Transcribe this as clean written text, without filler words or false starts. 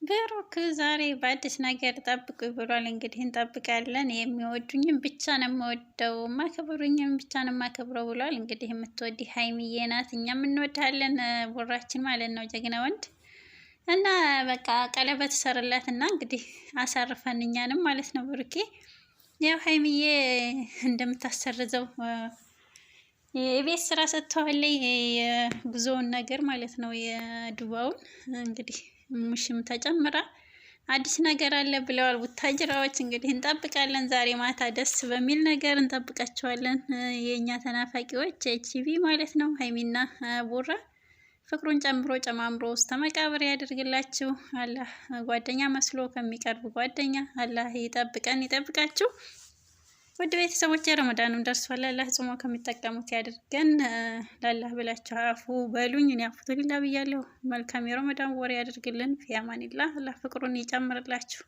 ብሩክ ዛሬ በአዲስ ነገር ጠብቁ ብሏል። እንግዲህ እንጠብቃለን። የሚወዱኝም ብቻ ነው የምወደው፣ ማከብሩኝም ብቻ ነው የማከብረው ብሏል። እንግዲህ የምትወዲ ሀይሚዬ ናት፣ እኛም እንወዳለን። ቦራችን ማለት ነው፣ ጀግና ወንድ እና በቃ ቀለበት ሰርላት እና እንግዲህ አሳርፈን እኛንም ማለት ነው። ብሩኬ ያው ሀይሚዬ እንደምታሰርዘው የቤት ስራ ሰጥተዋለይ፣ የጉዞውን ነገር ማለት ነው፣ የዱባውን እንግዲህ ሙሽም ተጨምራ አዲስ ነገር አለ ብለዋል ቡታጅራዎች። እንግዲህ እንጠብቃለን። ዛሬ ማታ ደስ በሚል ነገር እንጠብቃቸዋለን። የእኛ ተናፋቂዎች ኤችቪ ማለት ነው። ሀይሚና ቡራ ፍቅሩን ጨምሮ ጨማምሮ ውስጥ መቃብር ያደርግላችሁ። አላህ ጓደኛ መስሎ ከሚቀርብ ጓደኛ አላህ ይጠብቀን፣ ይጠብቃችሁ። ውድ ቤተሰቦች ረመዳኑም ደርሷል። አላህ ጽሞ ከሚጠቀሙት ያድርገን። ላላህ ብላችሁ አፉ በሉኝ። እኔ አፉ ሊላ ብያለሁ። መልካም የረመዳን ወር ያደርግልን። ፊያማኒላህ አላህ ፍቅሩን ይጨምርላችሁ።